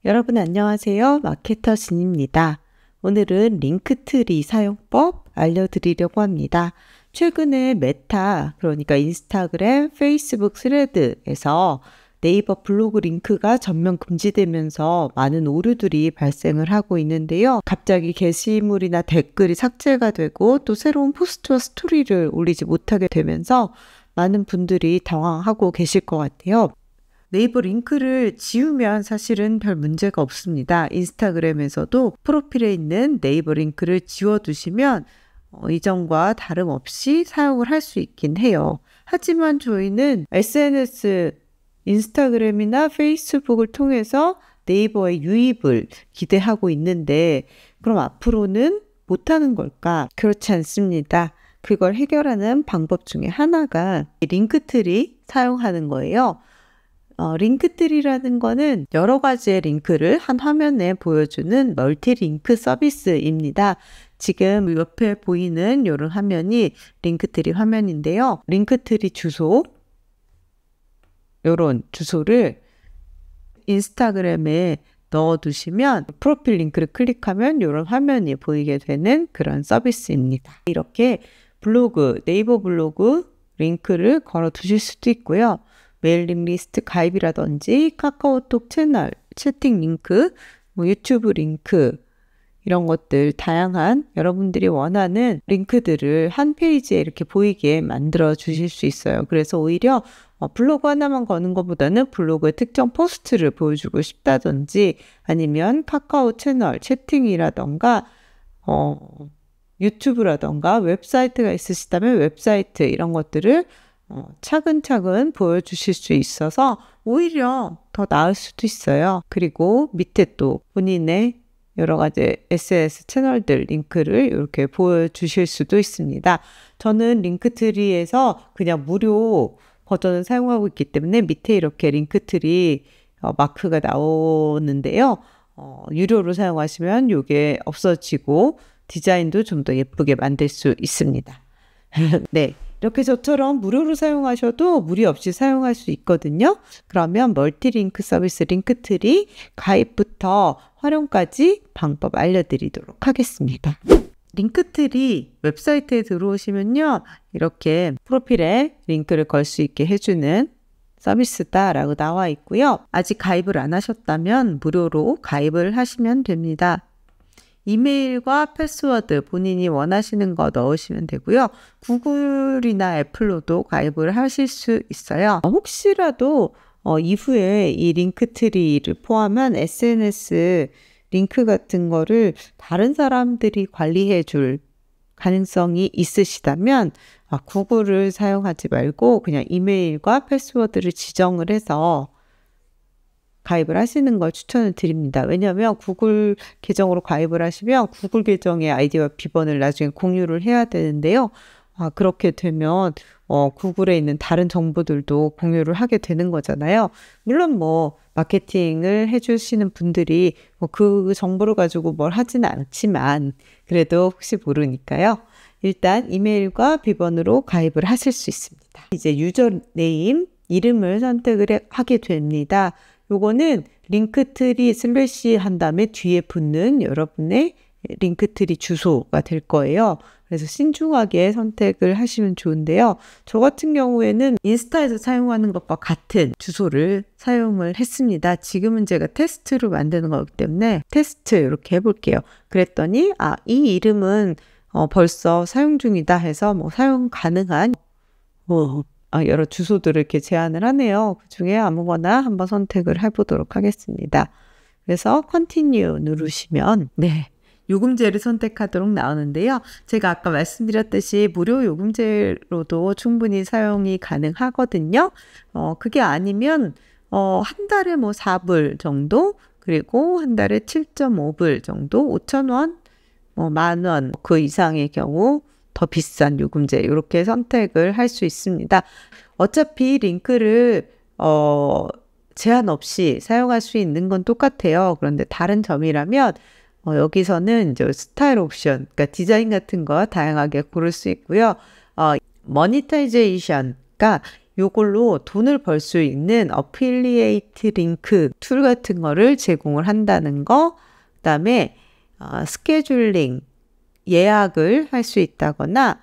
여러분 안녕하세요. 마케터 진입니다. 오늘은 링크트리 사용법 알려드리려고 합니다. 최근에 메타, 그러니까 인스타그램, 페이스북 스레드에서 네이버 블로그 링크가 전면 금지되면서 많은 오류들이 발생을 하고 있는데요. 갑자기 게시물이나 댓글이 삭제가 되고 또 새로운 포스트와 스토리를 올리지 못하게 되면서 많은 분들이 당황하고 계실 것 같아요. 네이버 링크를 지우면 사실은 별 문제가 없습니다. 인스타그램에서도 프로필에 있는 네이버 링크를 지워두시면 이전과 다름없이 사용을 할 수 있긴 해요. 하지만 저희는 SNS, 인스타그램이나 페이스북을 통해서 네이버의 유입을 기대하고 있는데 그럼 앞으로는 못하는 걸까? 그렇지 않습니다. 그걸 해결하는 방법 중에 하나가 링크트리 사용하는 거예요. 링크트리라는 거는 여러 가지의 링크를 한 화면에 보여주는 멀티 링크 서비스입니다. 지금 옆에 보이는 이런 화면이 링크트리 화면인데요. 링크트리 주소, 이런 주소를 인스타그램에 넣어두시면 프로필 링크를 클릭하면 이런 화면이 보이게 되는 그런 서비스입니다. 이렇게 블로그, 네이버 블로그 링크를 걸어 두실 수도 있고요. 메일링 리스트 가입이라든지 카카오톡 채널, 채팅 링크, 유튜브 링크 이런 것들 다양한 여러분들이 원하는 링크들을 한 페이지에 이렇게 보이게 만들어 주실 수 있어요. 그래서 오히려 블로그 하나만 거는 것보다는 블로그의 특정 포스트를 보여주고 싶다든지 아니면 카카오 채널, 채팅이라던가 유튜브라던가 웹사이트가 있으시다면 웹사이트 이런 것들을 차근차근 보여주실 수 있어서 오히려 더 나을 수도 있어요. 그리고 밑에 또 본인의 여러 가지 SNS 채널들 링크를 이렇게 보여주실 수도 있습니다. 저는 링크트리에서 그냥 무료 버전을 사용하고 있기 때문에 밑에 이렇게 링크트리 마크가 나오는데요. 유료로 사용하시면 이게 없어지고 디자인도 좀 더 예쁘게 만들 수 있습니다. 네. 이렇게 저처럼 무료로 사용하셔도 무리 없이 사용할 수 있거든요. 그러면 멀티링크 서비스 링크트리 가입부터 활용까지 방법 알려드리도록 하겠습니다. 링크트리 웹사이트에 들어오시면요. 이렇게 프로필에 링크를 걸 수 있게 해주는 서비스다라고 나와 있고요. 아직 가입을 안 하셨다면 무료로 가입을 하시면 됩니다. 이메일과 패스워드 본인이 원하시는 거 넣으시면 되고요. 구글이나 애플로도 가입을 하실 수 있어요. 혹시라도 이후에 이 링크트리를 포함한 SNS 링크 같은 거를 다른 사람들이 관리해 줄 가능성이 있으시다면 구글을 사용하지 말고 그냥 이메일과 패스워드를 지정을 해서 가입을 하시는 걸 추천을 드립니다. 왜냐하면 구글 계정으로 가입을 하시면 구글 계정의 아이디와 비번을 나중에 공유를 해야 되는데요. 그렇게 되면 구글에 있는 다른 정보들도 공유를 하게 되는 거잖아요. 물론 마케팅을 해주시는 분들이 그 정보를 가지고 뭘 하지는 않지만 그래도 혹시 모르니까요. 일단 이메일과 비번으로 가입을 하실 수 있습니다. 이제 유저네임, 이름을 선택을 하게 됩니다. 요거는 링크트리 슬래시 한 다음에 뒤에 붙는 여러분의 링크트리 주소가 될 거예요. 그래서 신중하게 선택을 하시면 좋은데요. 저 같은 경우에는 인스타에서 사용하는 것과 같은 주소를 사용을 했습니다. 지금은 제가 테스트로 만드는 거기 때문에 테스트 이렇게 해볼게요. 그랬더니 이 이름은 벌써 사용 중이다 해서 사용 가능한 여러 주소들을 이렇게 제안을 하네요. 그 중에 아무거나 한번 선택을 해보도록 하겠습니다. 그래서 Continue 누르시면 요금제를 선택하도록 나오는데요. 제가 아까 말씀드렸듯이 무료 요금제로도 충분히 사용이 가능하거든요. 그게 아니면 한 달에 4불 정도 그리고 한 달에 7.5불 정도 5,000원, 10,000원 그 이상의 경우 더 비싼 요금제 이렇게 선택을 할 수 있습니다. 어차피 링크를 제한 없이 사용할 수 있는 건 똑같아요. 그런데 다른 점이라면 여기서는 이제 스타일 옵션, 그러니까 디자인 같은 거 다양하게 고를 수 있고요. 모니타이제이션, 그러니까 요걸로 돈을 벌 수 있는 어필리에이트 링크 툴 같은 거를 제공을 한다는 거, 그다음에 스케줄링, 예약을 할 수 있다거나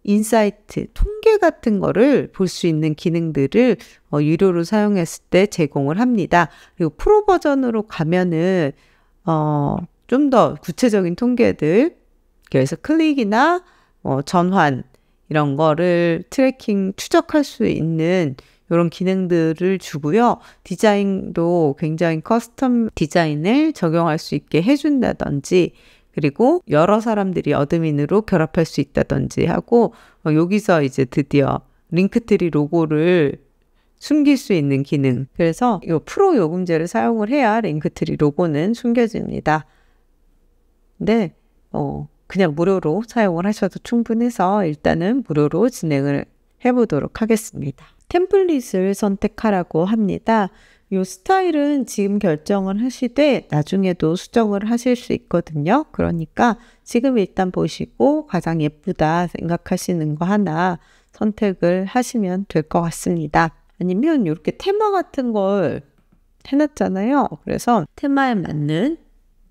인사이트, 통계 같은 거를 볼 수 있는 기능들을 유료로 사용했을 때 제공을 합니다. 그리고 프로 버전으로 가면은 좀 더 구체적인 통계들, 그래서 클릭이나 전환 이런 거를 트래킹 추적할 수 있는 이런 기능들을 주고요. 디자인도 굉장히 커스텀 디자인을 적용할 수 있게 해준다든지, 그리고 여러 사람들이 어드민으로 결합할 수 있다든지 하고, 여기서 이제 드디어 링크트리 로고를 숨길 수 있는 기능. 그래서 이 프로 요금제를 사용을 해야 링크트리 로고는 숨겨집니다. 근데 그냥 무료로 사용을 하셔도 충분해서 일단은 무료로 진행을 해보도록 하겠습니다. 템플릿을 선택하라고 합니다. 이 스타일은 지금 결정을 하시되 나중에도 수정을 하실 수 있거든요. 그러니까 지금 일단 보시고 가장 예쁘다 생각하시는 거 하나 선택을 하시면 될 것 같습니다. 아니면 이렇게 테마 같은 걸 해놨잖아요. 그래서 테마에 맞는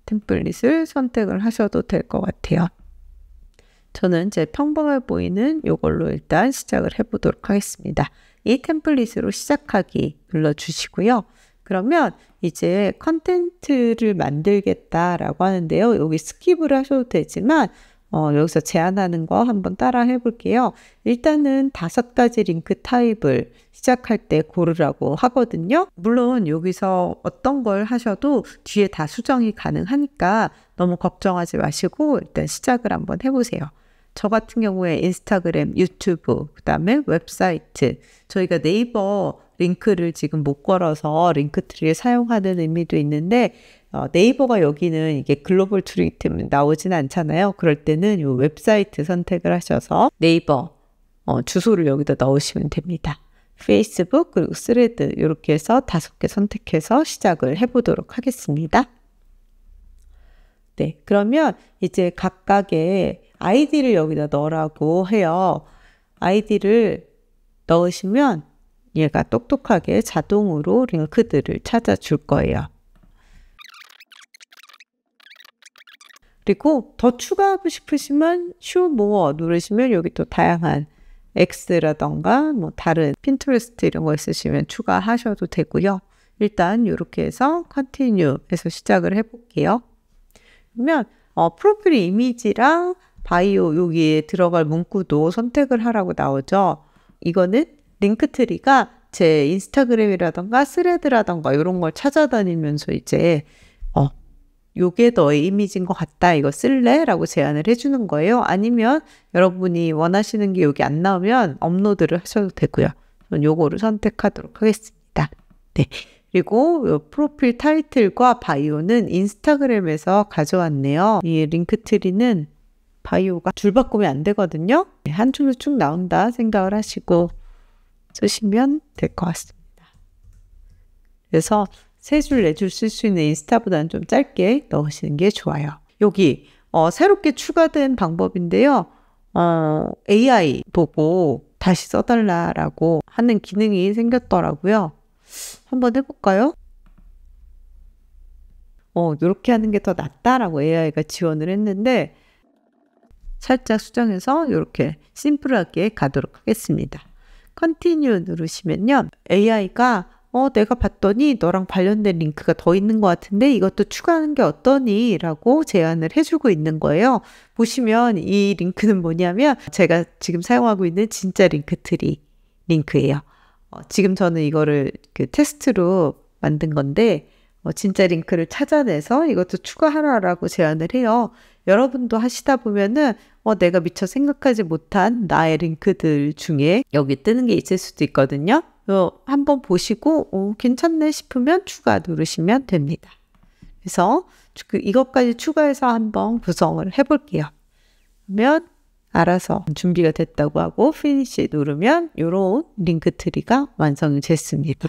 템플릿을 선택을 하셔도 될 것 같아요. 저는 제 평범해 보이는 이걸로 일단 시작을 해보도록 하겠습니다. 이 템플릿으로 시작하기 눌러주시고요. 그러면 이제 컨텐츠를 만들겠다라고 하는데요. 여기 스킵을 하셔도 되지만 여기서 제안하는 거 한번 따라 해볼게요. 일단은 5가지 링크 타입을 시작할 때 고르라고 하거든요. 물론 여기서 어떤 걸 하셔도 뒤에 다 수정이 가능하니까 너무 걱정하지 마시고 일단 시작을 한번 해보세요. 저 같은 경우에 인스타그램, 유튜브, 그 다음에 웹사이트, 저희가 네이버 링크를 지금 못 걸어서 링크트리를 사용하는 의미도 있는데 네이버가 여기는 이게 글로벌 툴이기 때문에 나오진 않잖아요. 그럴 때는 이 웹사이트 선택을 하셔서 네이버 주소를 여기다 넣으시면 됩니다. 페이스북 그리고 스레드 이렇게 해서 5개 선택해서 시작을 해보도록 하겠습니다. 네, 그러면 이제 각각의 아이디를 여기다 넣으라고 해요. 아이디를 넣으시면 얘가 똑똑하게 자동으로 링크들을 찾아줄 거예요. 그리고 더 추가하고 싶으시면 Show More 누르시면 여기 또 다양한 X라던가 뭐 다른 핀터레스트 이런 거 있으시면 추가하셔도 되고요. 일단 이렇게 해서 Continue 해서 시작을 해볼게요. 그러면 프로필 이미지랑 바이오 여기에 들어갈 문구도 선택을 하라고 나오죠. 이거는 링크트리가 제 인스타그램이라던가 스레드라던가 이런 걸 찾아다니면서 이제 요게 너의 이미지인 것 같다. 이거 쓸래? 라고 제안을 해주는 거예요. 아니면 여러분이 원하시는 게 여기 안 나오면 업로드를 하셔도 되고요. 저는 요거를 선택하도록 하겠습니다. 네. 그리고 요 프로필 타이틀과 바이오는 인스타그램에서 가져왔네요. 이 링크트리는 바이오가 줄 바꾸면 안 되거든요. 네, 한 줄로 쭉 나온다 생각을 하시고 쓰시면 될 것 같습니다. 그래서 3줄, 4줄 쓸 수 있는 인스타보다는 좀 짧게 넣으시는 게 좋아요. 여기 새롭게 추가된 방법인데요. AI 보고 다시 써달라고 하는 기능이 생겼더라고요. 한번 해볼까요? 이렇게 하는 게 더 낫다라고 AI가 지원을 했는데 살짝 수정해서 이렇게 심플하게 가도록 하겠습니다. Continue 누르시면요. AI가 내가 봤더니 너랑 관련된 링크가 더 있는 것 같은데 이것도 추가하는 게 어떠니? 라고 제안을 해주고 있는 거예요. 보시면 이 링크는 뭐냐면 제가 지금 사용하고 있는 진짜 링크트리 링크예요. 지금 저는 이거를 테스트로 만든 건데 진짜 링크를 찾아내서 이것도 추가하라라고 제안을 해요. 여러분도 하시다 보면은 내가 미처 생각하지 못한 나의 링크들 중에 여기 뜨는 게 있을 수도 있거든요. 한번 보시고 괜찮네 싶으면 추가 누르시면 됩니다. 그래서 이것까지 추가해서 한번 구성을 해볼게요. 그러면 알아서 준비가 됐다고 하고 피니시 누르면 이런 링크 트리가 완성이 됐습니다.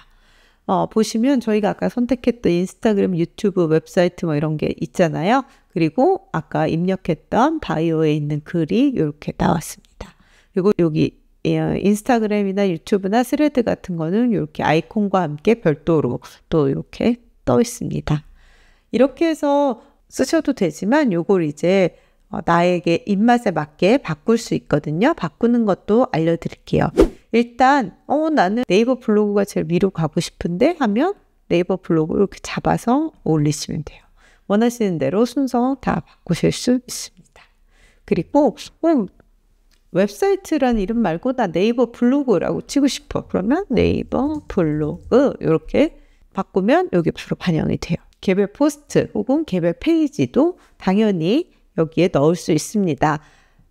보시면 저희가 아까 선택했던 인스타그램, 유튜브, 웹사이트 뭐 이런 게 있잖아요. 그리고 아까 입력했던 바이오에 있는 글이 이렇게 나왔습니다. 그리고 여기 인스타그램이나 유튜브나 스레드 같은 거는 이렇게 아이콘과 함께 별도로 또 이렇게 떠 있습니다. 이렇게 해서 쓰셔도 되지만 요걸 이제 나에게 입맛에 맞게 바꿀 수 있거든요. 바꾸는 것도 알려드릴게요. 일단 나는 네이버 블로그가 제일 위로 가고 싶은데 하면 네이버 블로그 이렇게 잡아서 올리시면 돼요. 원하시는 대로 순서 다 바꾸실 수 있습니다. 그리고 웹사이트라는 이름 말고 나 네이버 블로그라고 치고 싶어. 그러면 네이버 블로그 이렇게 바꾸면 여기 바로 반영이 돼요. 개별 포스트 혹은 개별 페이지도 당연히 여기에 넣을 수 있습니다.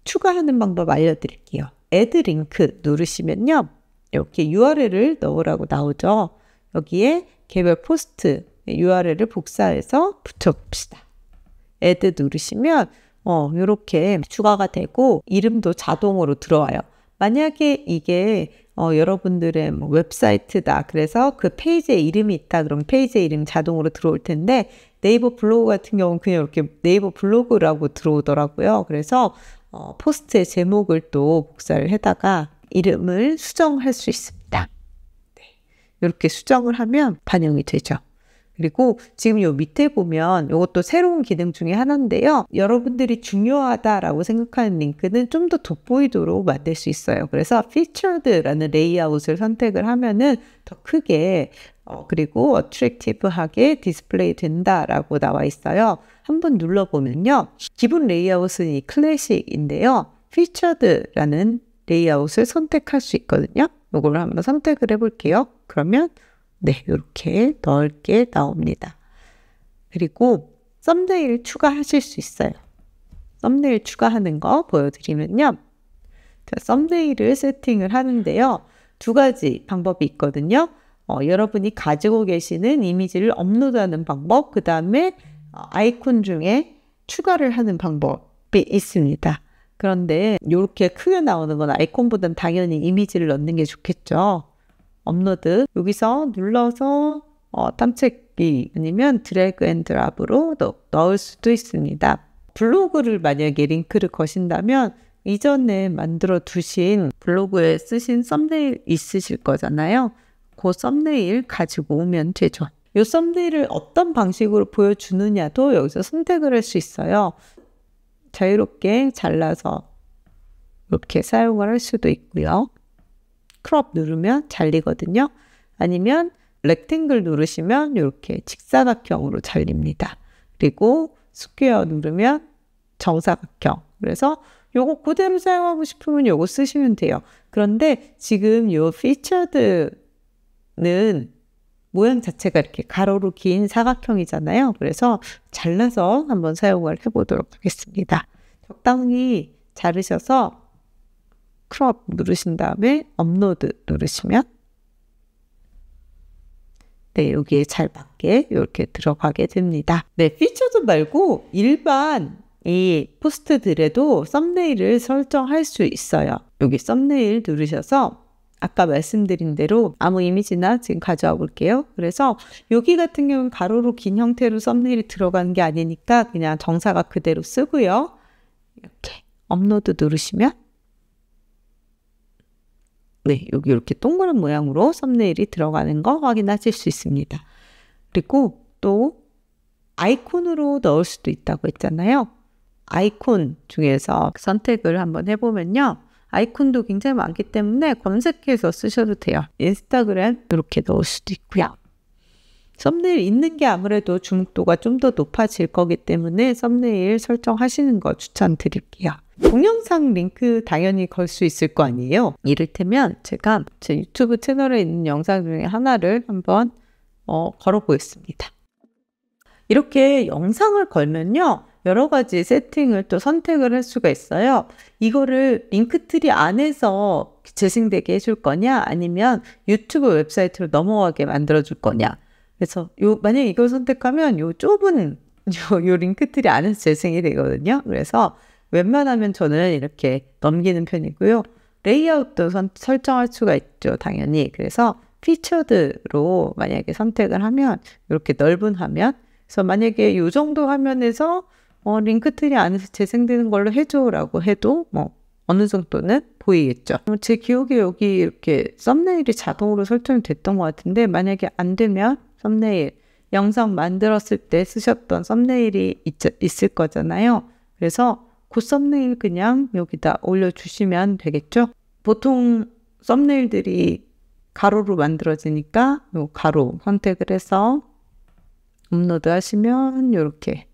추가하는 방법 알려드릴게요. 애드 링크 누르시면요. 이렇게 URL을 넣으라고 나오죠. 여기에 개별 포스트 URL을 복사해서 붙여봅시다. 애드 누르시면 이렇게 추가가 되고 이름도 자동으로 들어와요. 만약에 이게 여러분들의 웹사이트다. 그래서 그 페이지에 이름이 있다. 그럼 페이지에 이름 자동으로 들어올 텐데 네이버 블로그 같은 경우는 그냥 이렇게 네이버 블로그라고 들어오더라고요. 그래서 포스트의 제목을 또 복사를 해다가 이름을 수정할 수 있습니다. 네. 이렇게 수정을 하면 반영이 되죠. 그리고 지금 요 밑에 보면 이것도 새로운 기능 중에 하나인데요. 여러분들이 중요하다라고 생각하는 링크는 좀 더 돋보이도록 만들 수 있어요. 그래서 featured라는 레이아웃을 선택을 하면은 더 크게 그리고 어트랙티브하게 디스플레이 된다라고 나와 있어요. 한번 눌러보면요. 기본 레이아웃은 이 클래식인데요. featured라는 레이아웃을 선택할 수 있거든요. 이걸 한번 선택을 해볼게요. 그러면 네, 이렇게 넓게 나옵니다. 그리고 썸네일 추가하실 수 있어요. 썸네일 추가하는 거 보여드리면요. 자, 썸네일을 세팅을 하는데요. 두 가지 방법이 있거든요. 여러분이 가지고 계시는 이미지를 업로드하는 방법, 그 다음에 아이콘 중에 추가를 하는 방법이 있습니다. 그런데 이렇게 크게 나오는 건 아이콘보다는 당연히 이미지를 넣는 게 좋겠죠. 업로드 여기서 눌러서 탐색기 아니면 드래그 앤 드랍으로 넣을 수도 있습니다. 블로그를 만약에 링크를 거신다면 이전에 만들어 두신 블로그에 쓰신 썸네일 있으실 거잖아요. 그 썸네일 가지고 오면 되죠. 이 썸네일을 어떤 방식으로 보여주느냐도 여기서 선택을 할 수 있어요. 자유롭게 잘라서 이렇게 사용을 할 수도 있고요. 크롭 누르면 잘리거든요. 아니면 렉탱글 누르시면 이렇게 직사각형으로 잘립니다. 그리고 스퀘어 누르면 정사각형. 그래서 요거 그대로 사용하고 싶으면 요거 쓰시면 돼요. 그런데 지금 요 피처드는 모양 자체가 이렇게 가로로 긴 사각형이잖아요. 그래서 잘라서 한번 사용을 해보도록 하겠습니다. 적당히 자르셔서 크롭 누르신 다음에 업로드 누르시면 네, 여기에 잘 맞게 이렇게 들어가게 됩니다. 네, 피처드 말고 일반 이 포스트들에도 썸네일을 설정할 수 있어요. 여기 썸네일 누르셔서 아까 말씀드린 대로 아무 이미지나 지금 가져와 볼게요. 그래서 여기 같은 경우는 가로로 긴 형태로 썸네일이 들어가는 게 아니니까 그냥 정사각 그대로 쓰고요. 이렇게 업로드 누르시면 네, 여기 이렇게 동그란 모양으로 썸네일이 들어가는 거 확인하실 수 있습니다. 그리고 또 아이콘으로 넣을 수도 있다고 했잖아요. 아이콘 중에서 선택을 한번 해보면요. 아이콘도 굉장히 많기 때문에 검색해서 쓰셔도 돼요. 인스타그램 이렇게 넣을 수도 있고요. 썸네일 있는 게 아무래도 주목도가 좀 더 높아질 거기 때문에 썸네일 설정하시는 거 추천드릴게요. 동영상 링크 당연히 걸 수 있을 거 아니에요. 이를테면 제가 제 유튜브 채널에 있는 영상 중에 하나를 한번 걸어 보겠습니다. 이렇게 영상을 걸면요. 여러 가지 세팅을 또 선택을 할 수가 있어요. 이거를 링크트리 안에서 재생되게 해줄 거냐 아니면 유튜브 웹사이트로 넘어가게 만들어 줄 거냐. 그래서 만약에 이걸 선택하면 요 좁은 요 링크트리 안에서 재생이 되거든요. 그래서 웬만하면 저는 이렇게 넘기는 편이고요. 레이아웃도 설정할 수가 있죠. 당연히. 그래서 피처드로 만약에 선택을 하면 이렇게 넓은 화면. 그래서 만약에 이 정도 화면에서 링크트리 안에서 재생되는 걸로 해줘라고 해도 어느 정도는 보이겠죠. 제 기억에 여기 이렇게 썸네일이 자동으로 설정이 됐던 것 같은데 만약에 안 되면 썸네일 영상 만들었을 때 쓰셨던 썸네일이 있을 거잖아요. 그래서 그 썸네일 그냥 여기다 올려주시면 되겠죠. 보통 썸네일들이 가로로 만들어지니까 요 가로 선택을 해서 업로드 하시면 이렇게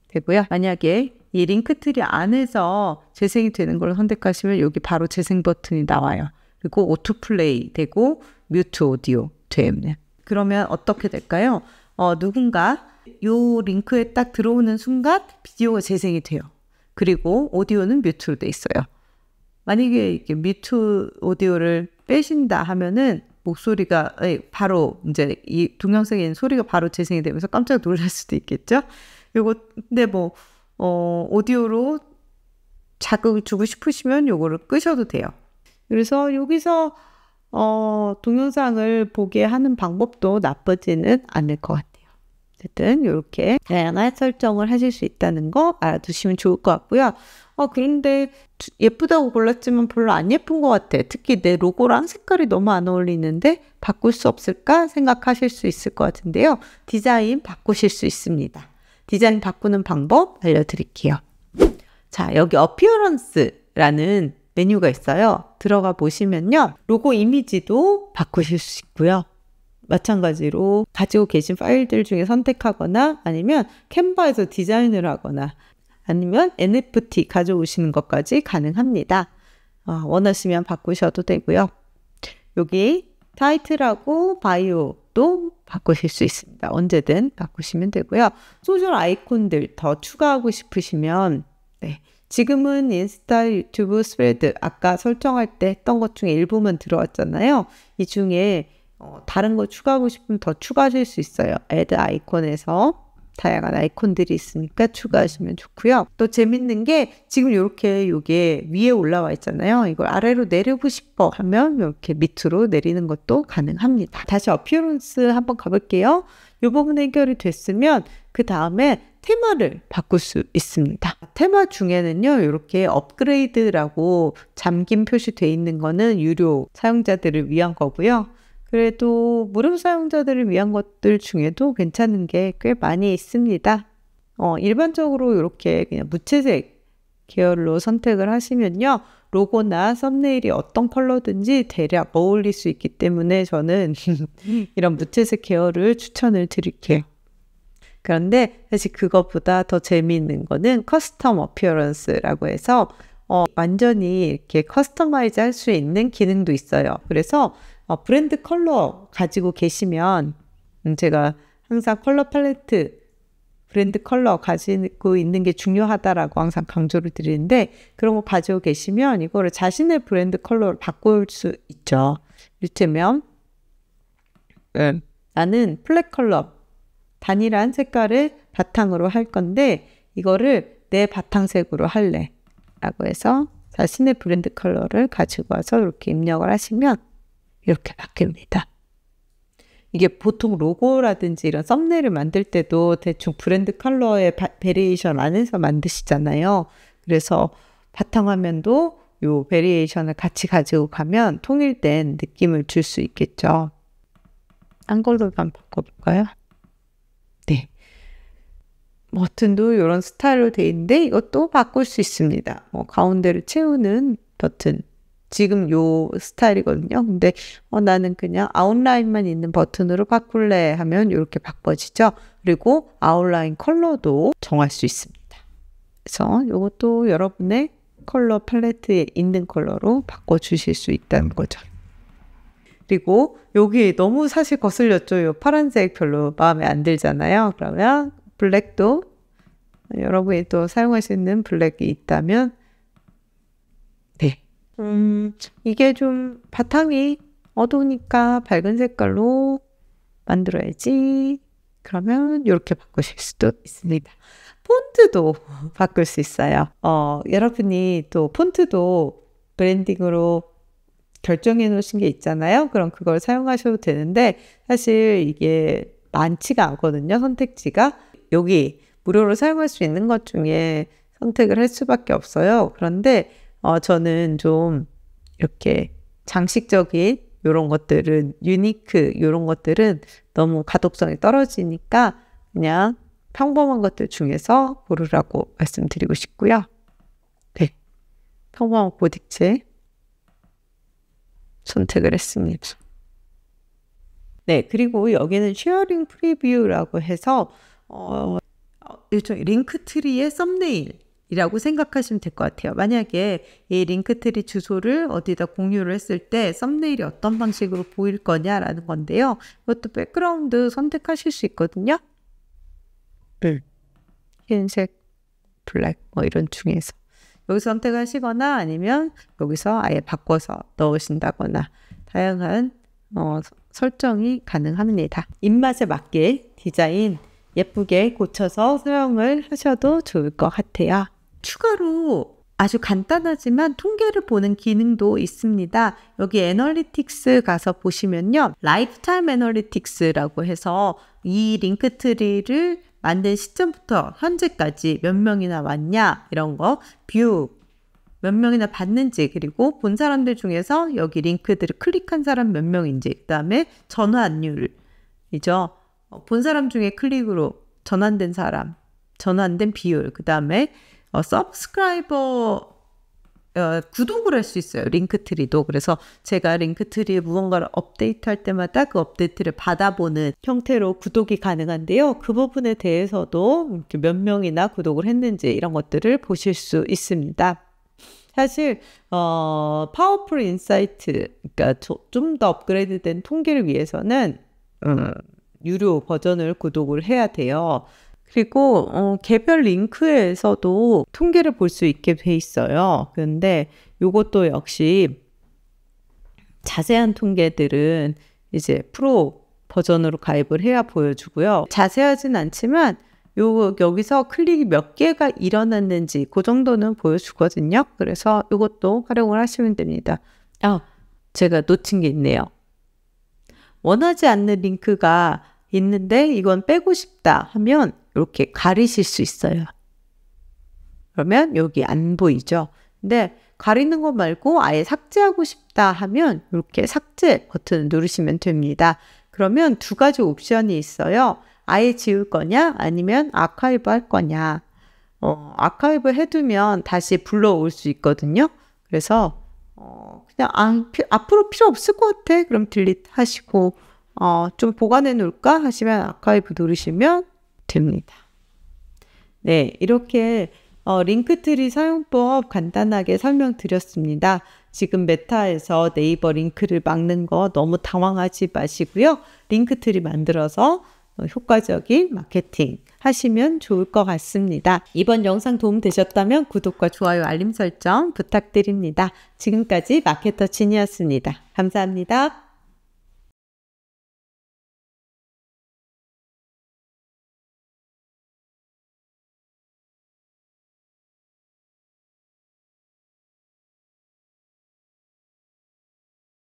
되고요. 만약에 이 링크트리 안에서 재생이 되는 걸 선택하시면 여기 바로 재생 버튼이 나와요. 그리고 오토 플레이 되고 뮤트 오디오 됩니다. 그러면 어떻게 될까요? 누군가 요 링크에 딱 들어오는 순간 비디오가 재생이 돼요. 그리고 오디오는 뮤트로 돼 있어요. 만약에 이렇게 뮤트 오디오를 빼신다 하면은 목소리가 바로 이제 이 동영상에 있는 소리가 바로 재생이 되면서 깜짝 놀랄 수도 있겠죠. 요거 근데 뭐 오디오로 자극을 주고 싶으시면 요거를 끄셔도 돼요. 그래서 여기서 동영상을 보게 하는 방법도 나쁘지는 않을 것 같아요. 어쨌든 이렇게 다양한 설정을 하실 수 있다는 거 알아두시면 좋을 것 같고요. 그런데 예쁘다고 골랐지만 별로 안 예쁜 것 같아. 특히 내 로고랑 색깔이 너무 안 어울리는데 바꿀 수 없을까 생각하실 수 있을 것 같은데요. 디자인 바꾸실 수 있습니다. 디자인 바꾸는 방법 알려드릴게요. 자, 여기 어피어런스라는 메뉴가 있어요. 들어가 보시면요. 로고 이미지도 바꾸실 수 있고요. 마찬가지로 가지고 계신 파일들 중에 선택하거나 아니면 캔바에서 디자인을 하거나 아니면 NFT 가져오시는 것까지 가능합니다. 원하시면 바꾸셔도 되고요. 여기 타이틀하고 바이오도 바꾸실 수 있습니다. 언제든 바꾸시면 되고요. 소셜 아이콘들 더 추가하고 싶으시면 지금은 인스타, 유튜브, 스레드 아까 설정할 때 했던 것 중에 일부만 들어왔잖아요. 이 중에 다른 거 추가하고 싶으면 더 추가하실 수 있어요. 애드 아이콘에서 다양한 아이콘들이 있으니까 추가하시면 좋고요. 또 재밌는 게 지금 이렇게 이게 위에 올라와 있잖아요. 이걸 아래로 내리고 싶어 하면 이렇게 밑으로 내리는 것도 가능합니다. 다시 어피어런스 한번 가볼게요. 이 부분 해결이 됐으면 그 다음에 테마를 바꿀 수 있습니다. 테마 중에는요, 이렇게 업그레이드라고 잠김 표시되어 있는 거는 유료 사용자들을 위한 거고요. 그래도 무료 사용자들을 위한 것들 중에도 괜찮은 게 꽤 많이 있습니다. 일반적으로 이렇게 그냥 무채색 계열로 선택을 하시면요. 로고나 썸네일이 어떤 컬러든지 대략 어울릴 수 있기 때문에 저는 이런 무채색 계열을 추천을 드릴게요. 그런데 사실 그것보다 더 재미있는 거는 커스텀 어피어런스라고 해서 완전히 이렇게 커스터마이즈 할 수 있는 기능도 있어요. 그래서 브랜드 컬러 가지고 계시면 제가 항상 컬러 팔레트 브랜드 컬러 가지고 있는 게 중요하다라고 항상 강조를 드리는데 그런 거 가지고 계시면 이거를 자신의 브랜드 컬러로 바꿀 수 있죠. 이를테면 나는 플랫 컬러 단일한 색깔을 바탕으로 할 건데 이거를 내 바탕색으로 할래 라고 해서 자신의 브랜드 컬러를 가지고 와서 이렇게 입력을 하시면 이렇게 바뀝니다. 이게 보통 로고라든지 이런 썸네일을 만들 때도 대충 브랜드 컬러의 베리에이션 안에서 만드시잖아요. 그래서 바탕화면도 요 베리에이션을 같이 가지고 가면 통일된 느낌을 줄 수 있겠죠. 딴 걸로 한번 바꿔볼까요? 네. 버튼도 이런 스타일로 되어 있는데 이것도 바꿀 수 있습니다. 가운데를 채우는 버튼. 지금 요 스타일이거든요. 근데 나는 그냥 아웃라인만 있는 버튼으로 바꿀래 하면 이렇게 바꿔지죠. 그리고 아웃라인 컬러도 정할 수 있습니다. 그래서 이것도 여러분의 컬러 팔레트에 있는 컬러로 바꿔주실 수 있다는 거죠. 그리고 여기 너무 사실 거슬렸죠. 요 파란색 별로 마음에 안 들잖아요. 그러면 블랙도 여러분이 또 사용할 수 있는 블랙이 있다면 이게 좀 바탕이 어두우니까 밝은 색깔로 만들어야지. 그러면 이렇게 바꾸실 수도 있습니다. 폰트도 바꿀 수 있어요. 여러분이 또 폰트도 브랜딩으로 결정해 놓으신 게 있잖아요. 그럼 그걸 사용하셔도 되는데 사실 이게 많지가 않거든요. 선택지가. 여기 무료로 사용할 수 있는 것 중에 선택을 할 수밖에 없어요. 그런데 저는 좀 이렇게 장식적인 이런 것들은 유니크 이런 것들은 너무 가독성이 떨어지니까 그냥 평범한 것들 중에서 고르라고 말씀드리고 싶고요. 네, 평범한 보딕체 선택을 했습니다. 네, 그리고 여기는 쉐어링 프리뷰라고 해서 일종의 링크트리의 썸네일이라고 생각하시면 될 것 같아요. 만약에 이 링크트리 주소를 어디다 공유를 했을 때 썸네일이 어떤 방식으로 보일 거냐라는 건데요. 이것도 백그라운드 선택하실 수 있거든요. 흰색, 블랙 뭐 이런 중에서 여기서 선택하시거나 아니면 여기서 아예 바꿔서 넣으신다거나 다양한 설정이 가능합니다. 입맛에 맞게 디자인 예쁘게 고쳐서 사용을 하셔도 좋을 것 같아요. 추가로 아주 간단하지만 통계를 보는 기능도 있습니다. 여기 애널리틱스 가서 보시면요. 라이프타임 애널리틱스라고 해서 이 링크트리를 만든 시점부터 현재까지 몇 명이나 왔냐 이런 거 뷰 몇 명이나 봤는지 그리고 본 사람들 중에서 여기 링크들을 클릭한 사람 몇 명인지 그 다음에 전환율이죠. 본 사람 중에 클릭으로 전환된 사람 전환된 비율 그 다음에 서브스크라이버 구독을 할 수 있어요. 링크트리도. 그래서 제가 링크트리에 무언가를 업데이트할 때마다 그 업데이트를 받아보는 형태로 구독이 가능한데요. 그 부분에 대해서도 몇 명이나 구독을 했는지 이런 것들을 보실 수 있습니다. 사실 파워풀 인사이트 그러니까 좀 더 업그레이드된 통계를 위해서는 유료 버전을 구독을 해야 돼요. 그리고 개별 링크에서도 통계를 볼 수 있게 돼 있어요. 그런데 이것도 역시 자세한 통계들은 이제 프로 버전으로 가입을 해야 보여주고요. 자세하진 않지만 여기서 클릭이 몇 개가 일어났는지 그 정도는 보여주거든요. 그래서 이것도 활용을 하시면 됩니다. 제가 놓친 게 있네요. 원하지 않는 링크가 있는데 이건 빼고 싶다 하면 이렇게 가리실 수 있어요. 그러면 여기 안 보이죠. 근데 가리는 거 말고 아예 삭제하고 싶다 하면 이렇게 삭제 버튼을 누르시면 됩니다. 그러면 두 가지 옵션이 있어요. 아예 지울 거냐 아니면 아카이브 할 거냐. 아카이브 해두면 다시 불러올 수 있거든요. 그래서 그냥 앞으로 필요 없을 것 같아. 그럼 딜리트 하시고 좀 보관해 놓을까 하시면 아카이브 누르시면 됩니다. 네, 이렇게 링크트리 사용법 간단하게 설명드렸습니다. 지금 메타에서 네이버 링크를 막는 거 너무 당황하지 마시고요. 링크트리 만들어서 효과적인 마케팅 하시면 좋을 것 같습니다. 이번 영상 도움 되셨다면 구독과 좋아요, 알림 설정 부탁드립니다. 지금까지 마케터 진이었습니다. 감사합니다.